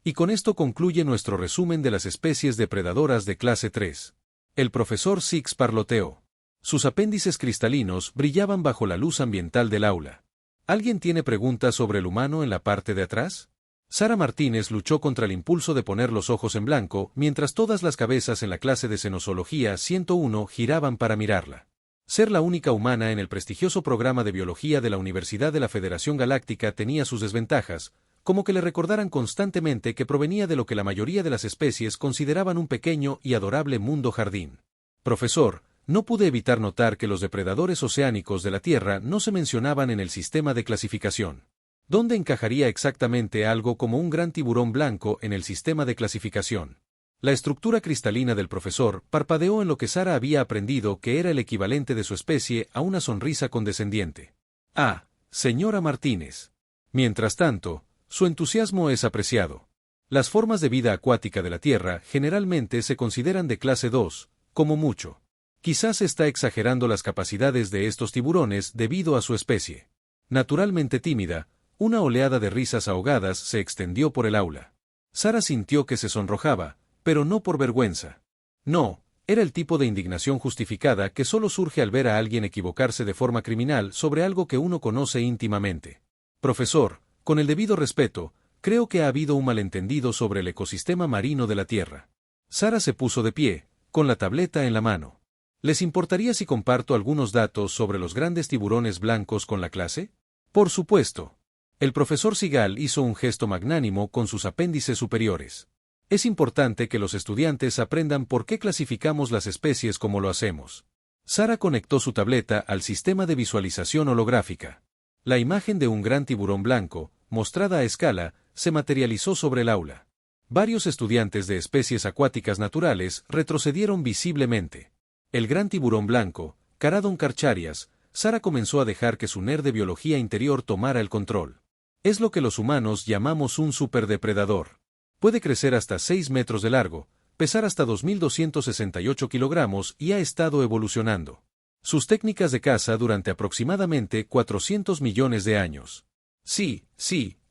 Y con esto concluye nuestro resumen de las especies depredadoras de clase 3. El profesor Six parloteó. Sus apéndices cristalinos brillaban bajo la luz ambiental del aula. ¿Alguien tiene preguntas sobre el humano en la parte de atrás? Sara Martínez luchó contra el impulso de poner los ojos en blanco, mientras todas las cabezas en la clase de Cenozoología 101 giraban para mirarla. Ser la única humana en el prestigioso programa de biología de la Universidad de la Federación Galáctica tenía sus desventajas, como que le recordaran constantemente que provenía de lo que la mayoría de las especies consideraban un pequeño y adorable mundo jardín. Profesor, no pude evitar notar que los depredadores oceánicos de la Tierra no se mencionaban en el sistema de clasificación. ¿Dónde encajaría exactamente algo como un gran tiburón blanco en el sistema de clasificación? La estructura cristalina del profesor parpadeó en lo que Sara había aprendido que era el equivalente de su especie a una sonrisa condescendiente. Ah, señora Martínez. Mientras tanto, su entusiasmo es apreciado. Las formas de vida acuática de la Tierra generalmente se consideran de clase 2, como mucho. Quizás está exagerando las capacidades de estos tiburones debido a su especie. Naturalmente tímida, una oleada de risas ahogadas se extendió por el aula. Sara sintió que se sonrojaba, pero no por vergüenza. No, era el tipo de indignación justificada que solo surge al ver a alguien equivocarse de forma criminal sobre algo que uno conoce íntimamente. Profesor, con el debido respeto, creo que ha habido un malentendido sobre el ecosistema marino de la Tierra. Sara se puso de pie, con la tableta en la mano. ¿Les importaría si comparto algunos datos sobre los grandes tiburones blancos con la clase? Por supuesto. El profesor Sigal hizo un gesto magnánimo con sus apéndices superiores. Es importante que los estudiantes aprendan por qué clasificamos las especies como lo hacemos. Sara conectó su tableta al sistema de visualización holográfica. La imagen de un gran tiburón blanco, mostrada a escala, se materializó sobre el aula. Varios estudiantes de especies acuáticas naturales retrocedieron visiblemente. El gran tiburón blanco, Caradon carcharias, Sara comenzó a dejar que su nerd de biología interior tomara el control. Es lo que los humanos llamamos un superdepredador. Puede crecer hasta 6 metros de largo, pesar hasta 2.268 kilogramos y ha estado evolucionando sus técnicas de caza durante aproximadamente 400 millones de años. Sí,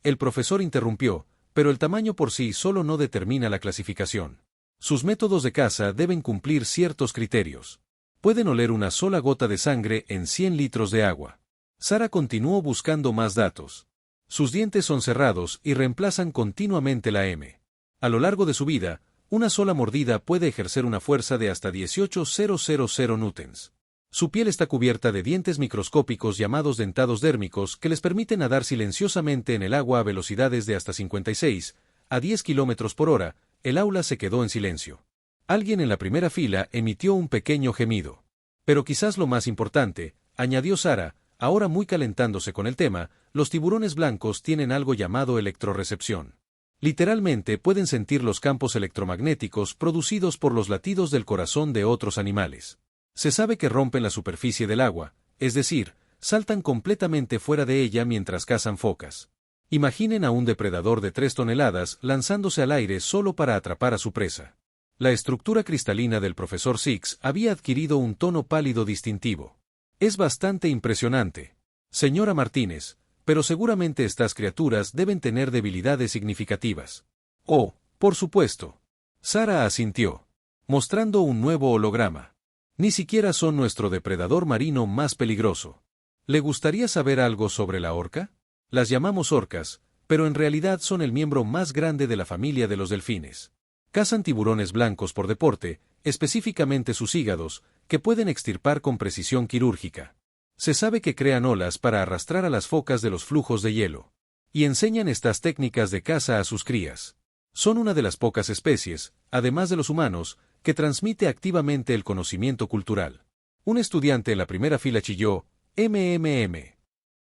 el profesor interrumpió, pero el tamaño por sí solo no determina la clasificación. Sus métodos de caza deben cumplir ciertos criterios. Pueden oler una sola gota de sangre en 100 litros de agua. Sara continuó buscando más datos. Sus dientes son cerrados y reemplazan continuamente la M. A lo largo de su vida, una sola mordida puede ejercer una fuerza de hasta 18,000 newtons. Su piel está cubierta de dientes microscópicos llamados dentados dérmicos que les permiten nadar silenciosamente en el agua a velocidades de hasta 56 a 10 km por hora. El aula se quedó en silencio. Alguien en la primera fila emitió un pequeño gemido. Pero quizás lo más importante, añadió Sara, ahora muy calentándose con el tema, los tiburones blancos tienen algo llamado electrorecepción. Literalmente pueden sentir los campos electromagnéticos producidos por los latidos del corazón de otros animales. Se sabe que rompen la superficie del agua, es decir, saltan completamente fuera de ella mientras cazan focas. Imaginen a un depredador de 3 toneladas lanzándose al aire solo para atrapar a su presa. La estructura cristalina del profesor Six había adquirido un tono pálido distintivo. Es bastante impresionante, señora Martínez, pero seguramente estas criaturas deben tener debilidades significativas. Oh, por supuesto. Sara asintió, mostrando un nuevo holograma. Ni siquiera son nuestro depredador marino más peligroso. ¿Le gustaría saber algo sobre la orca? Las llamamos orcas, pero en realidad son el miembro más grande de la familia de los delfines. Cazan tiburones blancos por deporte, específicamente sus hígados, que pueden extirpar con precisión quirúrgica. Se sabe que crean olas para arrastrar a las focas de los flujos de hielo. Y enseñan estas técnicas de caza a sus crías. Son una de las pocas especies, además de los humanos, que transmite activamente el conocimiento cultural. Un estudiante en la primera fila chilló, MMM.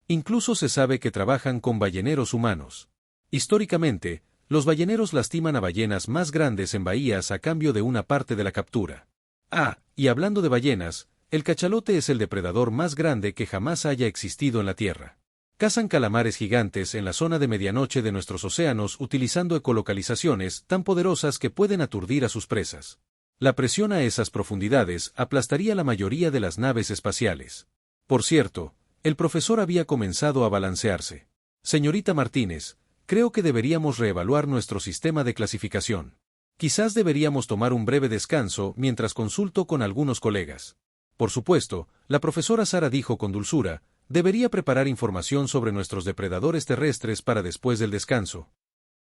Incluso se sabe que trabajan con balleneros humanos. Históricamente, los balleneros lastiman a ballenas más grandes en bahías a cambio de una parte de la captura. Ah, y hablando de ballenas, el cachalote es el depredador más grande que jamás haya existido en la Tierra. Cazan calamares gigantes en la zona de medianoche de nuestros océanos utilizando ecolocalizaciones tan poderosas que pueden aturdir a sus presas. La presión a esas profundidades aplastaría la mayoría de las naves espaciales. Por cierto, el profesor había comenzado a balancearse. Señorita Martínez, Creo que deberíamos reevaluar nuestro sistema de clasificación. Quizás deberíamos tomar un breve descanso mientras consulto con algunos colegas. Por supuesto, la profesora Sara dijo con dulzura, debería preparar información sobre nuestros depredadores terrestres para después del descanso.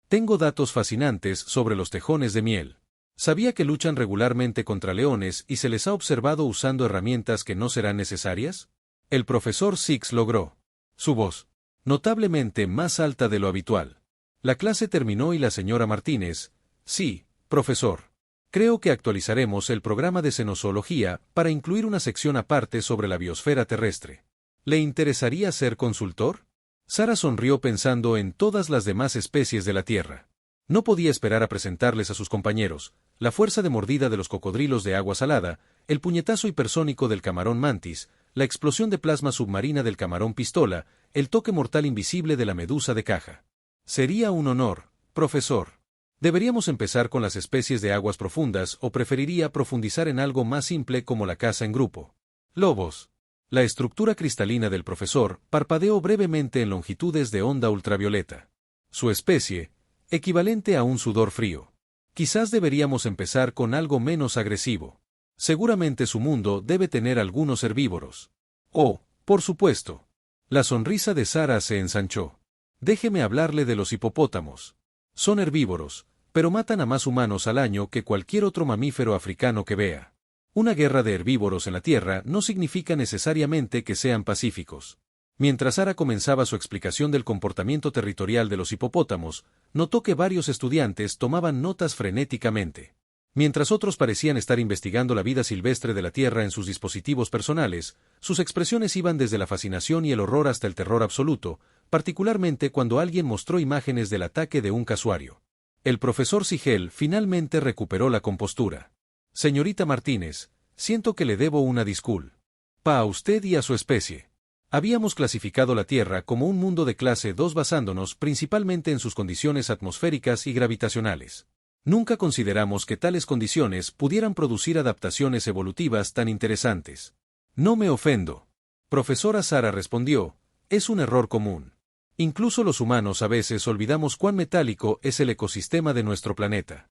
Tengo datos fascinantes sobre los tejones de miel. ¿Sabía que luchan regularmente contra leones y se les ha observado usando herramientas que no serán necesarias? El profesor Six logró su voz notablemente más alta de lo habitual. La clase terminó y la señora Martínez, sí, profesor. Creo que actualizaremos el programa de cenozoología para incluir una sección aparte sobre la biosfera terrestre. ¿Le interesaría ser consultor? Sara sonrió pensando en todas las demás especies de la Tierra. No podía esperar a presentarles a sus compañeros, la fuerza de mordida de los cocodrilos de agua salada, el puñetazo hipersónico del camarón mantis, la explosión de plasma submarina del camarón pistola, el toque mortal invisible de la medusa de caja. Sería un honor, profesor. ¿Deberíamos empezar con las especies de aguas profundas o preferiría profundizar en algo más simple como la caza en grupo? Lobos. La estructura cristalina del profesor parpadeó brevemente en longitudes de onda ultravioleta. Su especie, equivalente a un sudor frío. Quizás deberíamos empezar con algo menos agresivo. Seguramente su mundo debe tener algunos herbívoros. Oh, por supuesto. La sonrisa de Sara se ensanchó. Déjeme hablarle de los hipopótamos. Son herbívoros, pero matan a más humanos al año que cualquier otro mamífero africano que vea. Una guerra de herbívoros en la Tierra no significa necesariamente que sean pacíficos. Mientras Sara comenzaba su explicación del comportamiento territorial de los hipopótamos, notó que varios estudiantes tomaban notas frenéticamente. Mientras otros parecían estar investigando la vida silvestre de la Tierra en sus dispositivos personales, sus expresiones iban desde la fascinación y el horror hasta el terror absoluto, particularmente cuando alguien mostró imágenes del ataque de un casuario. El profesor Sigel finalmente recuperó la compostura. Señorita Martínez, siento que le debo una disculpa a usted y a su especie. Habíamos clasificado la Tierra como un mundo de clase 2 basándonos principalmente en sus condiciones atmosféricas y gravitacionales. Nunca consideramos que tales condiciones pudieran producir adaptaciones evolutivas tan interesantes. No me ofendo. Profesora Sara respondió, es un error común. Incluso los humanos a veces olvidamos cuán metálico es el ecosistema de nuestro planeta.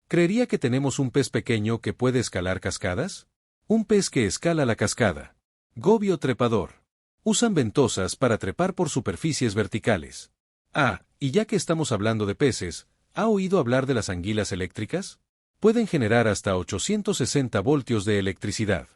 ¿Creería que tenemos un pez pequeño que puede escalar cascadas? Un pez que escala la cascada. Gobio trepador. Usan ventosas para trepar por superficies verticales. Ah, y ya que estamos hablando de peces, ¿ha oído hablar de las anguilas eléctricas? Pueden generar hasta 860 voltios de electricidad.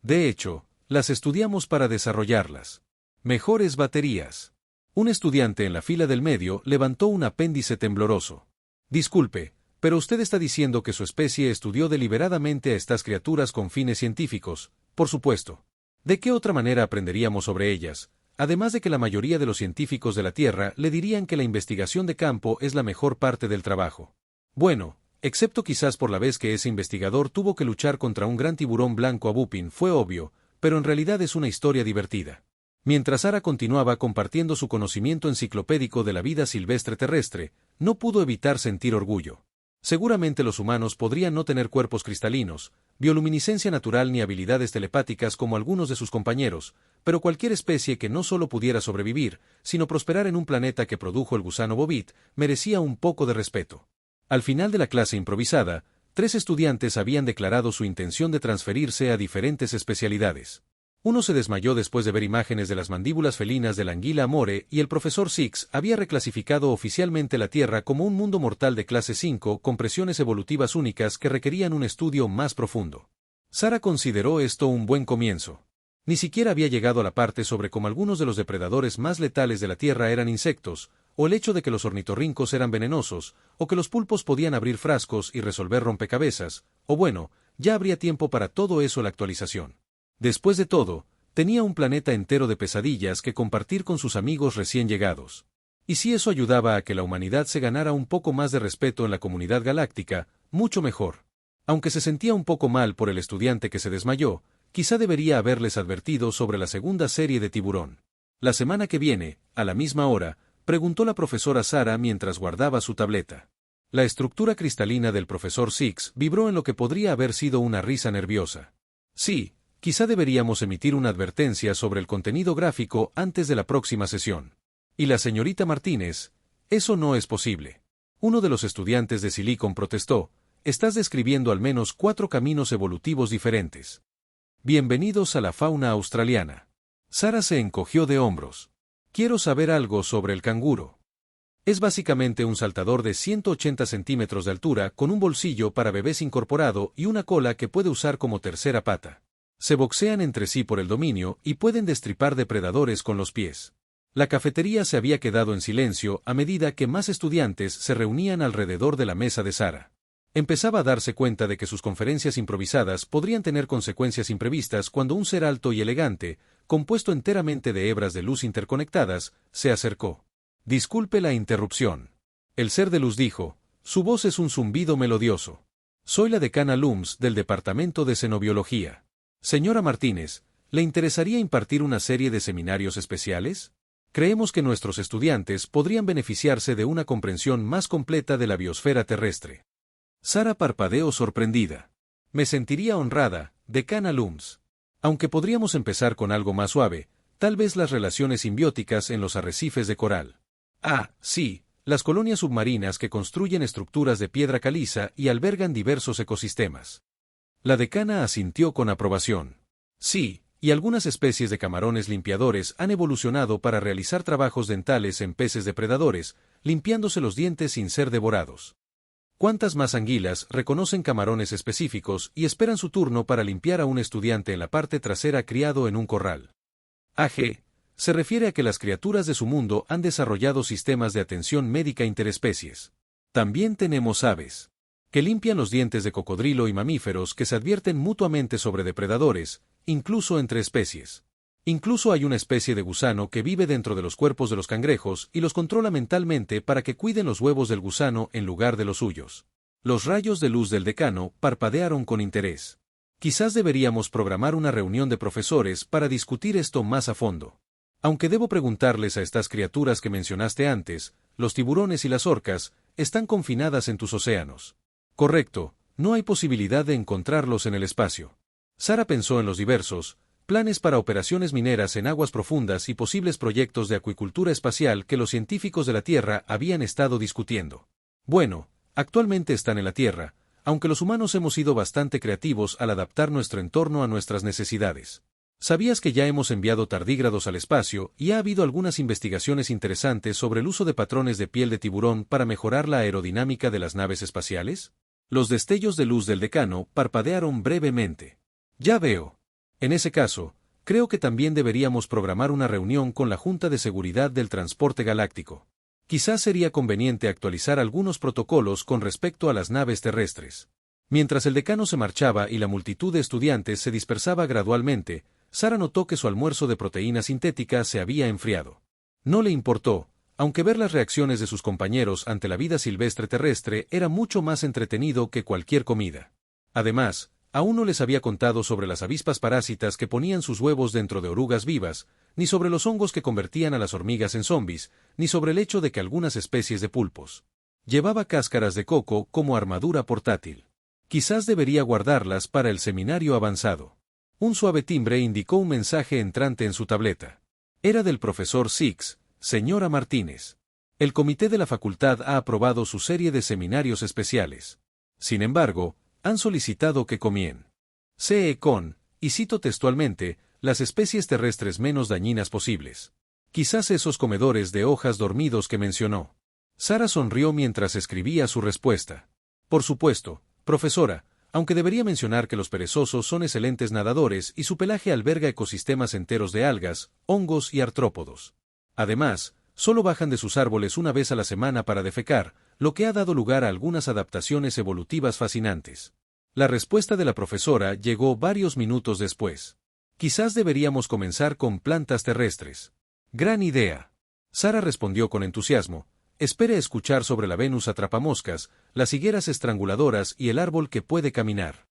De hecho, las estudiamos para desarrollarlas. Mejores baterías. Un estudiante en la fila del medio levantó un apéndice tembloroso. Disculpe, pero usted está diciendo que su especie estudió deliberadamente a estas criaturas con fines científicos, por supuesto. ¿De qué otra manera aprenderíamos sobre ellas? Además de que la mayoría de los científicos de la Tierra le dirían que la investigación de campo es la mejor parte del trabajo. Bueno, excepto quizás por la vez que ese investigador tuvo que luchar contra un gran tiburón blanco a Bupin, fue obvio, pero en realidad es una historia divertida. Mientras Sara continuaba compartiendo su conocimiento enciclopédico de la vida silvestre terrestre, no pudo evitar sentir orgullo. Seguramente los humanos podrían no tener cuerpos cristalinos, bioluminiscencia natural ni habilidades telepáticas como algunos de sus compañeros, pero cualquier especie que no solo pudiera sobrevivir, sino prosperar en un planeta que produjo el gusano bobit, merecía un poco de respeto. Al final de la clase improvisada, 3 estudiantes habían declarado su intención de transferirse a diferentes especialidades. Uno se desmayó después de ver imágenes de las mandíbulas felinas de la anguila amore y el profesor Six había reclasificado oficialmente la Tierra como un mundo mortal de clase 5 con presiones evolutivas únicas que requerían un estudio más profundo. Sara consideró esto un buen comienzo. Ni siquiera había llegado a la parte sobre cómo algunos de los depredadores más letales de la Tierra eran insectos, o el hecho de que los ornitorrincos eran venenosos, o que los pulpos podían abrir frascos y resolver rompecabezas, o bueno, ya habría tiempo para todo eso la actualización. Después de todo, tenía un planeta entero de pesadillas que compartir con sus amigos recién llegados. Y si eso ayudaba a que la humanidad se ganara un poco más de respeto en la comunidad galáctica, mucho mejor. Aunque se sentía un poco mal por el estudiante que se desmayó, quizá debería haberles advertido sobre la segunda serie de Tiburón. La semana que viene, a la misma hora, preguntó la profesora Sara mientras guardaba su tableta. La estructura cristalina del profesor Six vibró en lo que podría haber sido una risa nerviosa. Sí. Quizá deberíamos emitir una advertencia sobre el contenido gráfico antes de la próxima sesión. Y la señorita Martínez, Eso no es posible. Uno de los estudiantes de Silicon protestó, estás describiendo al menos 4 caminos evolutivos diferentes. Bienvenidos a la fauna australiana. Sara se encogió de hombros. Quiero saber algo sobre el canguro. Es básicamente un saltador de 180 centímetros de altura con un bolsillo para bebés incorporado y una cola que puede usar como tercera pata. Se boxean entre sí por el dominio y pueden destripar depredadores con los pies. La cafetería se había quedado en silencio a medida que más estudiantes se reunían alrededor de la mesa de Sara. Empezaba a darse cuenta de que sus conferencias improvisadas podrían tener consecuencias imprevistas cuando un ser alto y elegante, compuesto enteramente de hebras de luz interconectadas, se acercó. Disculpe la interrupción. El ser de luz dijo, su voz es un zumbido melodioso. Soy la decana Looms del Departamento de Xenobiología. Señora Martínez, ¿le interesaría impartir una serie de seminarios especiales? Creemos que nuestros estudiantes podrían beneficiarse de una comprensión más completa de la biosfera terrestre. Sara parpadeó sorprendida. Me sentiría honrada, decana Looms. Aunque podríamos empezar con algo más suave, tal vez las relaciones simbióticas en los arrecifes de coral. Ah, sí, las colonias submarinas que construyen estructuras de piedra caliza y albergan diversos ecosistemas. La decana asintió con aprobación. Sí, y algunas especies de camarones limpiadores han evolucionado para realizar trabajos dentales en peces depredadores, limpiándose los dientes sin ser devorados. ¿Cuántas más anguilas reconocen camarones específicos y esperan su turno para limpiar a un estudiante en la parte trasera criado en un corral? AG. Se refiere a que las criaturas de su mundo han desarrollado sistemas de atención médica interespecies. También tenemos aves, que limpian los dientes de cocodrilo y mamíferos que se advierten mutuamente sobre depredadores, incluso entre especies. Incluso hay una especie de gusano que vive dentro de los cuerpos de los cangrejos y los controla mentalmente para que cuiden los huevos del gusano en lugar de los suyos. Los rayos de luz del decano parpadearon con interés. Quizás deberíamos programar una reunión de profesores para discutir esto más a fondo. Aunque debo preguntarles a estas criaturas que mencionaste antes, los tiburones y las orcas, están confinadas en tus océanos. Correcto, no hay posibilidad de encontrarlos en el espacio. Sara pensó en los diversos planes para operaciones mineras en aguas profundas y posibles proyectos de acuicultura espacial que los científicos de la Tierra habían estado discutiendo. Bueno, actualmente están en la Tierra, aunque los humanos hemos sido bastante creativos al adaptar nuestro entorno a nuestras necesidades. ¿Sabías que ya hemos enviado tardígrados al espacio y ha habido algunas investigaciones interesantes sobre el uso de patrones de piel de tiburón para mejorar la aerodinámica de las naves espaciales? Los destellos de luz del decano parpadearon brevemente. Ya veo. En ese caso, creo que también deberíamos programar una reunión con la Junta de Seguridad del Transporte Galáctico. Quizás sería conveniente actualizar algunos protocolos con respecto a las naves terrestres. Mientras el decano se marchaba y la multitud de estudiantes se dispersaba gradualmente, Sara notó que su almuerzo de proteína sintética se había enfriado. No le importó, aunque ver las reacciones de sus compañeros ante la vida silvestre terrestre era mucho más entretenido que cualquier comida. Además, aún no les había contado sobre las avispas parásitas que ponían sus huevos dentro de orugas vivas, ni sobre los hongos que convertían a las hormigas en zombis, ni sobre el hecho de que algunas especies de pulpos llevaba cáscaras de coco como armadura portátil. Quizás debería guardarlas para el seminario avanzado. Un suave timbre indicó un mensaje entrante en su tableta. Era del profesor Six, señora Martínez. El comité de la facultad ha aprobado su serie de seminarios especiales. Sin embargo, han solicitado que comien. Con, y cito textualmente, las especies terrestres menos dañinas posibles. Quizás esos comedores de hojas dormidos que mencionó. Sara sonrió mientras escribía su respuesta. Por supuesto, profesora, aunque debería mencionar que los perezosos son excelentes nadadores y su pelaje alberga ecosistemas enteros de algas, hongos y artrópodos. Además, solo bajan de sus árboles una vez a la semana para defecar, lo que ha dado lugar a algunas adaptaciones evolutivas fascinantes. La respuesta de la profesora llegó varios minutos después. Quizás deberíamos comenzar con plantas terrestres. Gran idea. Sara respondió con entusiasmo. Espere a escuchar sobre la Venus atrapamoscas, las higueras estranguladoras y el árbol que puede caminar.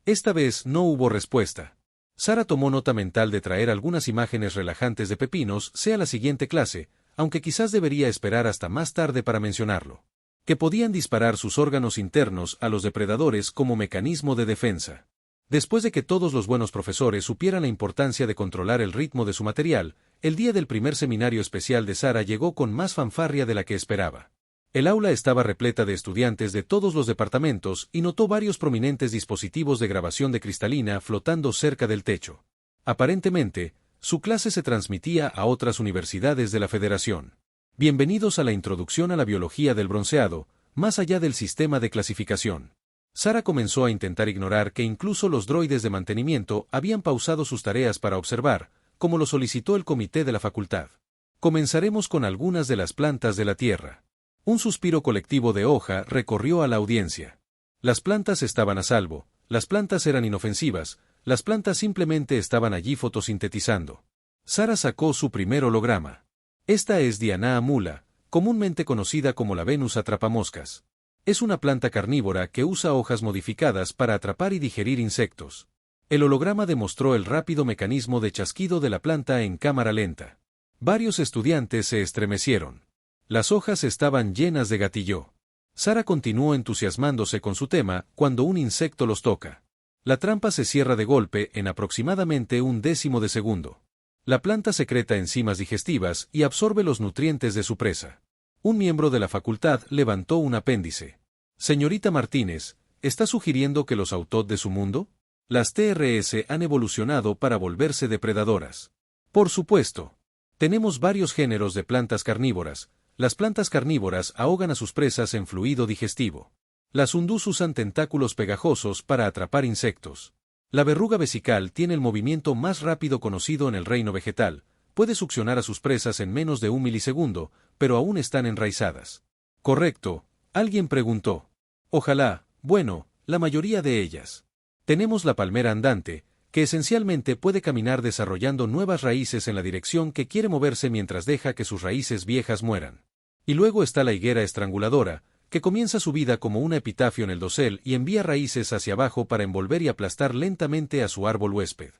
Esta vez no hubo respuesta. Sara tomó nota mental de traer algunas imágenes relajantes de pepinos, sea la siguiente clase, aunque quizás debería esperar hasta más tarde para mencionarlo. Que podían disparar sus órganos internos a los depredadores como mecanismo de defensa. Después de que todos los buenos profesores supieran la importancia de controlar el ritmo de su material, El día del primer seminario especial de Sara llegó con más fanfarria de la que esperaba. El aula estaba repleta de estudiantes de todos los departamentos y notó varios prominentes dispositivos de grabación de cristalina flotando cerca del techo. Aparentemente, su clase se transmitía a otras universidades de la Federación. Bienvenidos a la introducción a la biología del bronceado, más allá del sistema de clasificación. Sara comenzó a intentar ignorar que incluso los droides de mantenimiento habían pausado sus tareas para observar, como lo solicitó el comité de la facultad. Comenzaremos con algunas de las plantas de la Tierra. Un suspiro colectivo de hoja recorrió a la audiencia. Las plantas estaban a salvo, las plantas eran inofensivas, las plantas simplemente estaban allí fotosintetizando. Sara sacó su primer holograma. Esta es Diana amula, comúnmente conocida como la Venus atrapamoscas. Es una planta carnívora que usa hojas modificadas para atrapar y digerir insectos. El holograma demostró el rápido mecanismo de chasquido de la planta en cámara lenta. Varios estudiantes se estremecieron. Las hojas estaban llenas de gatillo. Sara continuó entusiasmándose con su tema cuando un insecto los toca. La trampa se cierra de golpe en aproximadamente un décimo de segundo. La planta secreta enzimas digestivas y absorbe los nutrientes de su presa. Un miembro de la facultad levantó un apéndice. Señorita Martínez, ¿está sugiriendo que los autos de su mundo? Las TRS han evolucionado para volverse depredadoras. Por supuesto. Tenemos varios géneros de plantas carnívoras. Las plantas carnívoras ahogan a sus presas en fluido digestivo. Las undus usan tentáculos pegajosos para atrapar insectos. La verruga vesical tiene el movimiento más rápido conocido en el reino vegetal. Puede succionar a sus presas en menos de un milisegundo, pero aún están enraizadas. Correcto, alguien preguntó. Ojalá, bueno, la mayoría de ellas. Tenemos la palmera andante, que esencialmente puede caminar desarrollando nuevas raíces en la dirección que quiere moverse mientras deja que sus raíces viejas mueran. Y luego está la higuera estranguladora, que comienza su vida como un epitafio en el dosel y envía raíces hacia abajo para envolver y aplastar lentamente a su árbol huésped.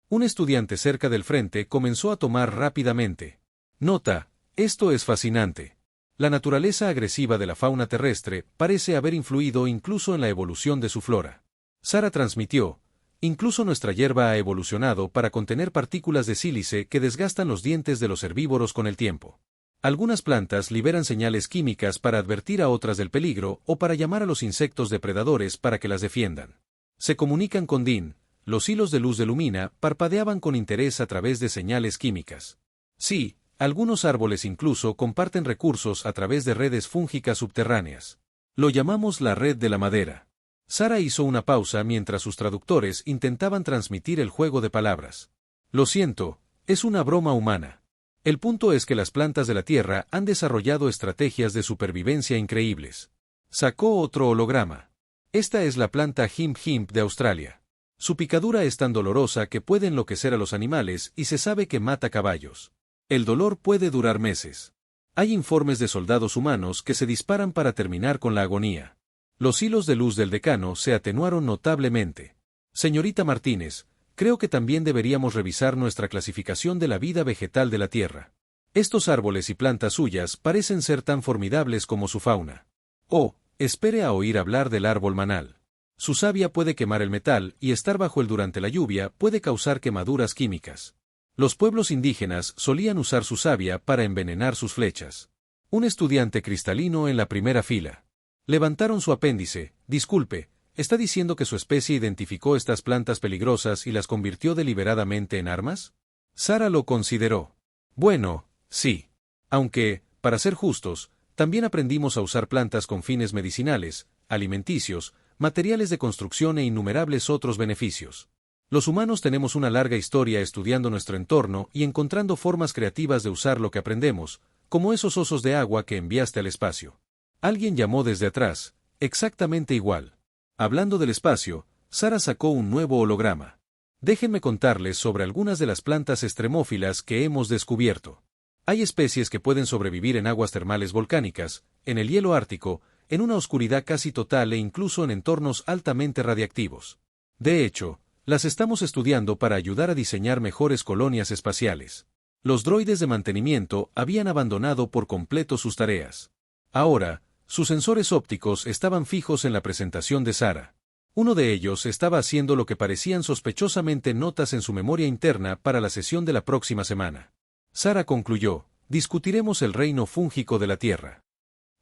Un estudiante cerca del frente comenzó a tomar rápidamente. Nota, esto es fascinante. La naturaleza agresiva de la fauna terrestre parece haber influido incluso en la evolución de su flora. Sara transmitió, incluso nuestra hierba ha evolucionado para contener partículas de sílice que desgastan los dientes de los herbívoros con el tiempo. Algunas plantas liberan señales químicas para advertir a otras del peligro o para llamar a los insectos depredadores para que las defiendan. Se comunican con DIN, los hilos de luz de lumina parpadeaban con interés a través de señales químicas. Sí, algunos árboles incluso comparten recursos a través de redes fúngicas subterráneas. Lo llamamos la red de la madera. Sara hizo una pausa mientras sus traductores intentaban transmitir el juego de palabras. Lo siento, es una broma humana. El punto es que las plantas de la Tierra han desarrollado estrategias de supervivencia increíbles. Sacó otro holograma. Esta es la planta Himp Himp de Australia. Su picadura es tan dolorosa que puede enloquecer a los animales y se sabe que mata caballos. El dolor puede durar meses. Hay informes de soldados humanos que se disparan para terminar con la agonía. Los hilos de luz del decano se atenuaron notablemente. Señorita Martínez, creo que también deberíamos revisar nuestra clasificación de la vida vegetal de la Tierra. Estos árboles y plantas suyas parecen ser tan formidables como su fauna. Oh, espere a oír hablar del árbol manal. Su savia puede quemar el metal y estar bajo él durante la lluvia puede causar quemaduras químicas. Los pueblos indígenas solían usar su savia para envenenar sus flechas. Un estudiante cristalino en la primera fila. Levantaron su apéndice. Disculpe, ¿está diciendo que su especie identificó estas plantas peligrosas y las convirtió deliberadamente en armas? Sara lo consideró. Bueno, sí. Aunque, para ser justos, también aprendimos a usar plantas con fines medicinales, alimenticios, materiales de construcción e innumerables otros beneficios. Los humanos tenemos una larga historia estudiando nuestro entorno y encontrando formas creativas de usar lo que aprendemos, como esos osos de agua que enviaste al espacio. Alguien llamó desde atrás, exactamente igual. Hablando del espacio, Sara sacó un nuevo holograma. Déjenme contarles sobre algunas de las plantas extremófilas que hemos descubierto. Hay especies que pueden sobrevivir en aguas termales volcánicas, en el hielo ártico, en una oscuridad casi total e incluso en entornos altamente radiactivos. De hecho, las estamos estudiando para ayudar a diseñar mejores colonias espaciales. Los droides de mantenimiento habían abandonado por completo sus tareas. Ahora, sus sensores ópticos estaban fijos en la presentación de Sara. Uno de ellos estaba haciendo lo que parecían sospechosamente notas en su memoria interna para la sesión de la próxima semana. Sara concluyó, discutiremos el reino fúngico de la Tierra.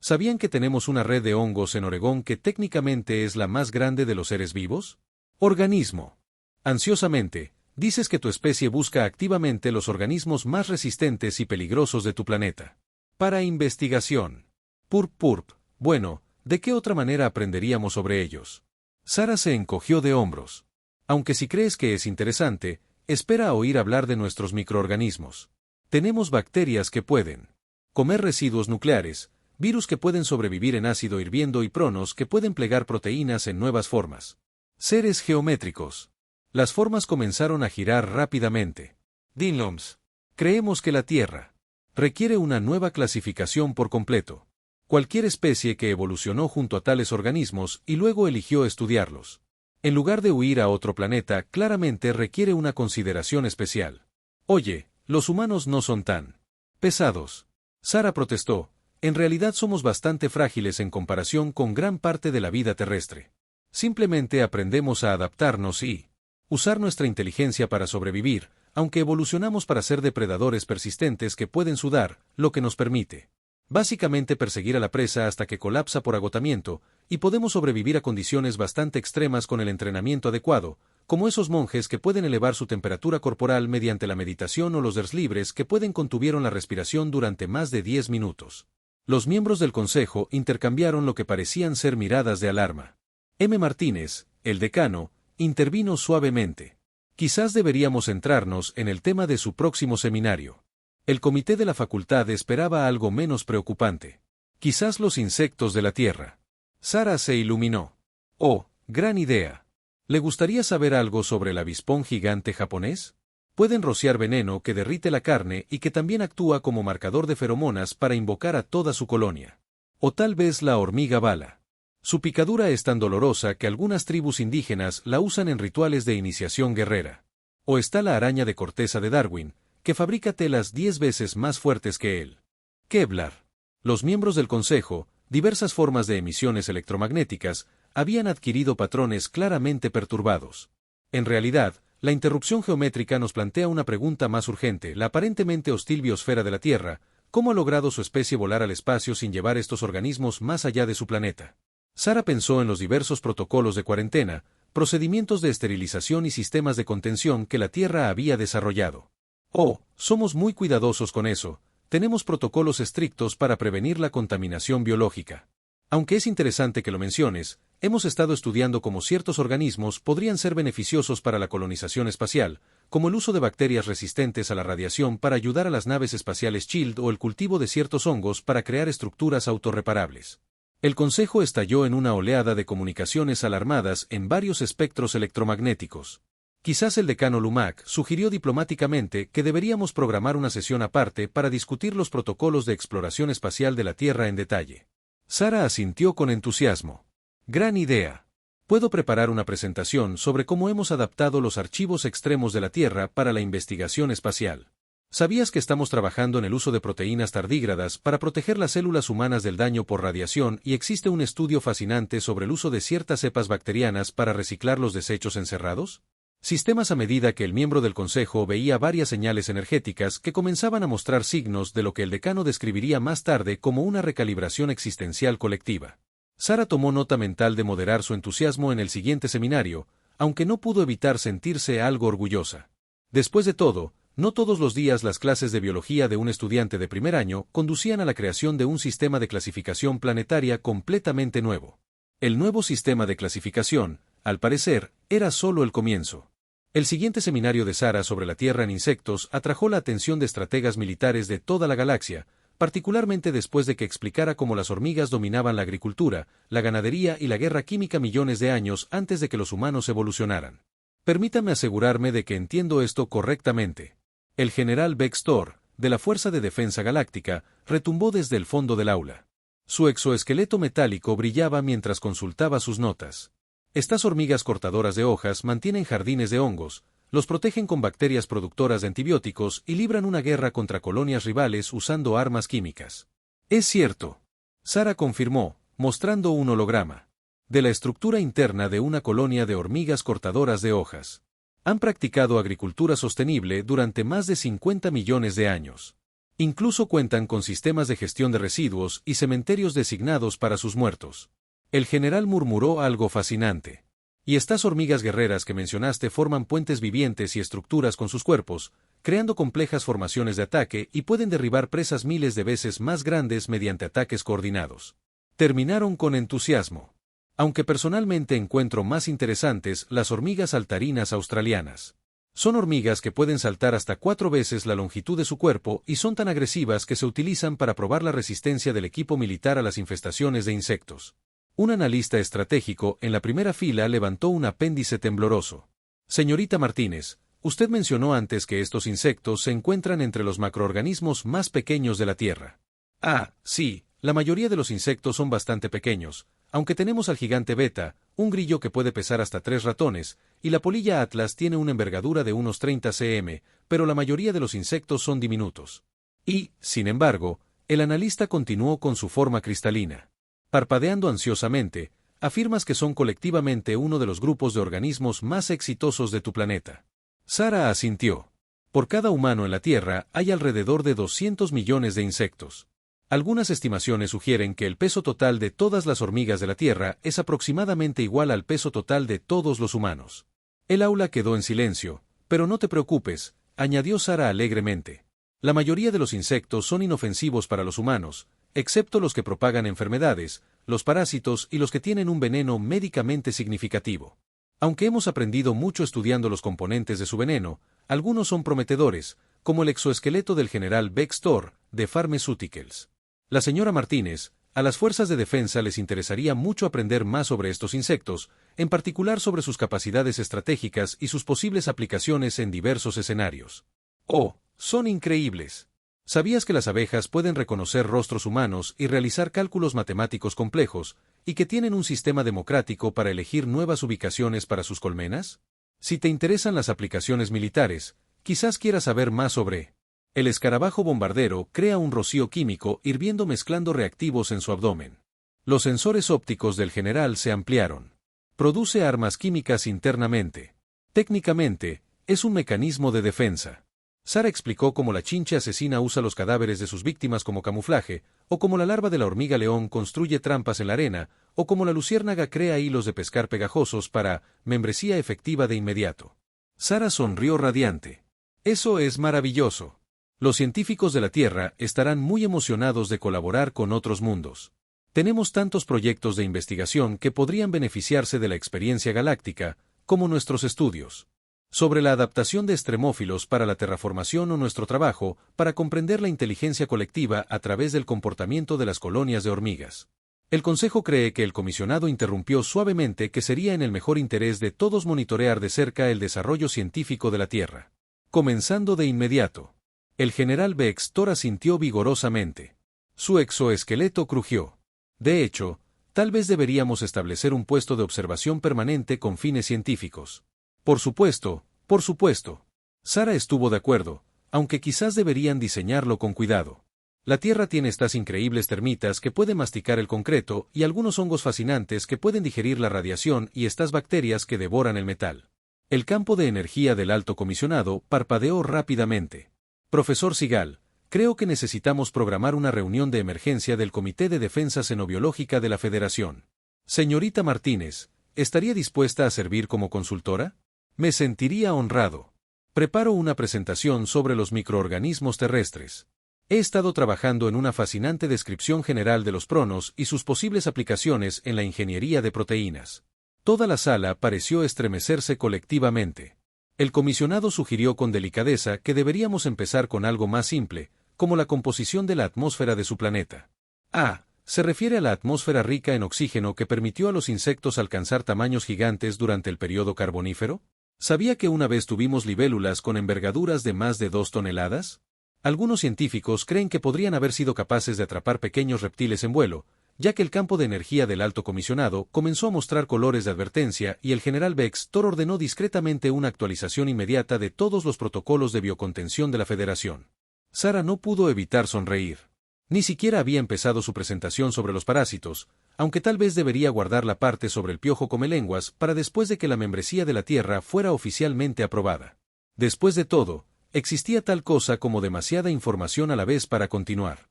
¿Sabían que tenemos una red de hongos en Oregón que técnicamente es la más grande de los seres vivos? Organismo. Ansiosamente, dices que tu especie busca activamente los organismos más resistentes y peligrosos de tu planeta. Para investigación. Purp. Bueno, ¿de qué otra manera aprenderíamos sobre ellos? Sara se encogió de hombros. Aunque si crees que es interesante, espera a oír hablar de nuestros microorganismos. Tenemos bacterias que pueden comer residuos nucleares, virus que pueden sobrevivir en ácido hirviendo y pronos que pueden plegar proteínas en nuevas formas. Seres geométricos. Las formas comenzaron a girar rápidamente. Dinloms. Creemos que la Tierra requiere una nueva clasificación por completo. Cualquier especie que evolucionó junto a tales organismos y luego eligió estudiarlos, en lugar de huir a otro planeta, claramente requiere una consideración especial. Oye, los humanos no son tan pesados. Sara protestó. En realidad somos bastante frágiles en comparación con gran parte de la vida terrestre. Simplemente aprendemos a adaptarnos y usar nuestra inteligencia para sobrevivir, aunque evolucionamos para ser depredadores persistentes que pueden sudar, lo que nos permite básicamente perseguir a la presa hasta que colapsa por agotamiento, y podemos sobrevivir a condiciones bastante extremas con el entrenamiento adecuado, como esos monjes que pueden elevar su temperatura corporal mediante la meditación o los ders libres que pueden contuvieron la respiración durante más de 10 minutos. Los miembros del consejo intercambiaron lo que parecían ser miradas de alarma. M. Martínez, el decano, intervino suavemente. Quizás deberíamos centrarnos en el tema de su próximo seminario. El comité de la facultad esperaba algo menos preocupante. Quizás los insectos de la Tierra. Sara se iluminó. Oh, gran idea. ¿Le gustaría saber algo sobre el avispón gigante japonés? Pueden rociar veneno que derrite la carne y que también actúa como marcador de feromonas para invocar a toda su colonia. O tal vez la hormiga bala. Su picadura es tan dolorosa que algunas tribus indígenas la usan en rituales de iniciación guerrera. O está la araña de corteza de Darwin, que fabrica telas 10 veces más fuertes que él. Kevlar. Los miembros del consejo, diversas formas de emisiones electromagnéticas, habían adquirido patrones claramente perturbados. En realidad, la interrupción geométrica nos plantea una pregunta más urgente. La aparentemente hostil biosfera de la Tierra, ¿cómo ha logrado su especie volar al espacio sin llevar estos organismos más allá de su planeta? Sara pensó en los diversos protocolos de cuarentena, procedimientos de esterilización y sistemas de contención que la Tierra había desarrollado. Oh, somos muy cuidadosos con eso, tenemos protocolos estrictos para prevenir la contaminación biológica. Aunque es interesante que lo menciones, hemos estado estudiando cómo ciertos organismos podrían ser beneficiosos para la colonización espacial, como el uso de bacterias resistentes a la radiación para ayudar a las naves espaciales Shield o el cultivo de ciertos hongos para crear estructuras autorreparables. El consejo estalló en una oleada de comunicaciones alarmadas en varios espectros electromagnéticos. Quizás el decano Lumac sugirió diplomáticamente que deberíamos programar una sesión aparte para discutir los protocolos de exploración espacial de la Tierra en detalle. Sara asintió con entusiasmo. Gran idea. Puedo preparar una presentación sobre cómo hemos adaptado los archivos extremos de la Tierra para la investigación espacial. ¿Sabías que estamos trabajando en el uso de proteínas tardígradas para proteger las células humanas del daño por radiación y existe un estudio fascinante sobre el uso de ciertas cepas bacterianas para reciclar los desechos encerrados? Sistemas a medida que el miembro del consejo veía varias señales energéticas que comenzaban a mostrar signos de lo que el decano describiría más tarde como una recalibración existencial colectiva. Sara tomó nota mental de moderar su entusiasmo en el siguiente seminario, aunque no pudo evitar sentirse algo orgullosa. Después de todo, no todos los días las clases de biología de un estudiante de primer año conducían a la creación de un sistema de clasificación planetaria completamente nuevo. El nuevo sistema de clasificación, al parecer, era solo el comienzo. El siguiente seminario de Sara sobre la Tierra en insectos atrajo la atención de estrategas militares de toda la galaxia, particularmente después de que explicara cómo las hormigas dominaban la agricultura, la ganadería y la guerra química millones de años antes de que los humanos evolucionaran. Permítame asegurarme de que entiendo esto correctamente. El general Baxter, de la Fuerza de Defensa Galáctica, retumbó desde el fondo del aula. Su exoesqueleto metálico brillaba mientras consultaba sus notas. Estas hormigas cortadoras de hojas mantienen jardines de hongos, los protegen con bacterias productoras de antibióticos y libran una guerra contra colonias rivales usando armas químicas. Es cierto. Sara confirmó, mostrando un holograma de la estructura interna de una colonia de hormigas cortadoras de hojas. Han practicado agricultura sostenible durante más de 50 millones de años. Incluso cuentan con sistemas de gestión de residuos y cementerios designados para sus muertos. El general murmuró algo fascinante. Y estas hormigas guerreras que mencionaste forman puentes vivientes y estructuras con sus cuerpos, creando complejas formaciones de ataque y pueden derribar presas miles de veces más grandes mediante ataques coordinados. Terminaron con entusiasmo. Aunque personalmente encuentro más interesantes las hormigas saltarinas australianas. Son hormigas que pueden saltar hasta 4 veces la longitud de su cuerpo y son tan agresivas que se utilizan para probar la resistencia del equipo militar a las infestaciones de insectos. Un analista estratégico en la primera fila levantó un apéndice tembloroso. Señorita Martínez, usted mencionó antes que estos insectos se encuentran entre los macroorganismos más pequeños de la Tierra. Ah, sí, la mayoría de los insectos son bastante pequeños, aunque tenemos al gigante beta, un grillo que puede pesar hasta 3 ratones, y la polilla atlas tiene una envergadura de unos 30 cm, pero la mayoría de los insectos son diminutos. Y, sin embargo, el analista continuó con su forma cristalina. Parpadeando ansiosamente, afirmas que son colectivamente uno de los grupos de organismos más exitosos de tu planeta. Sara asintió. Por cada humano en la Tierra hay alrededor de 200 millones de insectos. Algunas estimaciones sugieren que el peso total de todas las hormigas de la Tierra es aproximadamente igual al peso total de todos los humanos. El aula quedó en silencio, pero no te preocupes, añadió Sara alegremente. La mayoría de los insectos son inofensivos para los humanos, excepto los que propagan enfermedades, los parásitos y los que tienen un veneno médicamente significativo. Aunque hemos aprendido mucho estudiando los componentes de su veneno, algunos son prometedores, como el exoesqueleto del general Baxter, de Pharmaceuticals. La señora Martínez, a las fuerzas de defensa les interesaría mucho aprender más sobre estos insectos, en particular sobre sus capacidades estratégicas y sus posibles aplicaciones en diversos escenarios. ¡Oh, son increíbles! ¿Sabías que las abejas pueden reconocer rostros humanos y realizar cálculos matemáticos complejos, y que tienen un sistema democrático para elegir nuevas ubicaciones para sus colmenas? Si te interesan las aplicaciones militares, quizás quieras saber más sobre. El escarabajo bombardero crea un rocío químico hirviendo mezclando reactivos en su abdomen. Los sensores ópticos del general se ampliaron. Produce armas químicas internamente. Técnicamente, es un mecanismo de defensa. Sara explicó cómo la chinche asesina usa los cadáveres de sus víctimas como camuflaje, o cómo la larva de la hormiga león construye trampas en la arena, o cómo la luciérnaga crea hilos de pescar pegajosos para membresía efectiva de inmediato. Sara sonrió radiante. Eso es maravilloso. Los científicos de la Tierra estarán muy emocionados de colaborar con otros mundos. Tenemos tantos proyectos de investigación que podrían beneficiarse de la experiencia galáctica, como nuestros estudios sobre la adaptación de extremófilos para la terraformación o nuestro trabajo para comprender la inteligencia colectiva a través del comportamiento de las colonias de hormigas. El Consejo cree que el comisionado interrumpió suavemente que sería en el mejor interés de todos monitorear de cerca el desarrollo científico de la Tierra. Comenzando de inmediato. El general Baxter asintió vigorosamente. Su exoesqueleto crujió. De hecho, tal vez deberíamos establecer un puesto de observación permanente con fines científicos. Por supuesto, por supuesto. Sara estuvo de acuerdo, aunque quizás deberían diseñarlo con cuidado. La Tierra tiene estas increíbles termitas que pueden masticar el concreto y algunos hongos fascinantes que pueden digerir la radiación y estas bacterias que devoran el metal. El campo de energía del alto comisionado parpadeó rápidamente. Profesor Sigal, creo que necesitamos programar una reunión de emergencia del Comité de Defensa Xenobiológica de la Federación. Señorita Martínez, ¿estaría dispuesta a servir como consultora? Me sentiría honrado. Preparo una presentación sobre los microorganismos terrestres. He estado trabajando en una fascinante descripción general de los pronos y sus posibles aplicaciones en la ingeniería de proteínas. Toda la sala pareció estremecerse colectivamente. El comisionado sugirió con delicadeza que deberíamos empezar con algo más simple, como la composición de la atmósfera de su planeta. Ah, se refiere a la atmósfera rica en oxígeno que permitió a los insectos alcanzar tamaños gigantes durante el período carbonífero. ¿Sabía que una vez tuvimos libélulas con envergaduras de más de 2 toneladas? Algunos científicos creen que podrían haber sido capaces de atrapar pequeños reptiles en vuelo, ya que el campo de energía del alto comisionado comenzó a mostrar colores de advertencia y el general Baxter ordenó discretamente una actualización inmediata de todos los protocolos de biocontención de la Federación. Sara no pudo evitar sonreír. Ni siquiera había empezado su presentación sobre los parásitos, aunque tal vez debería guardar la parte sobre el piojo comelenguas para después de que la membresía de la Tierra fuera oficialmente aprobada. Después de todo, existía tal cosa como demasiada información a la vez para continuar.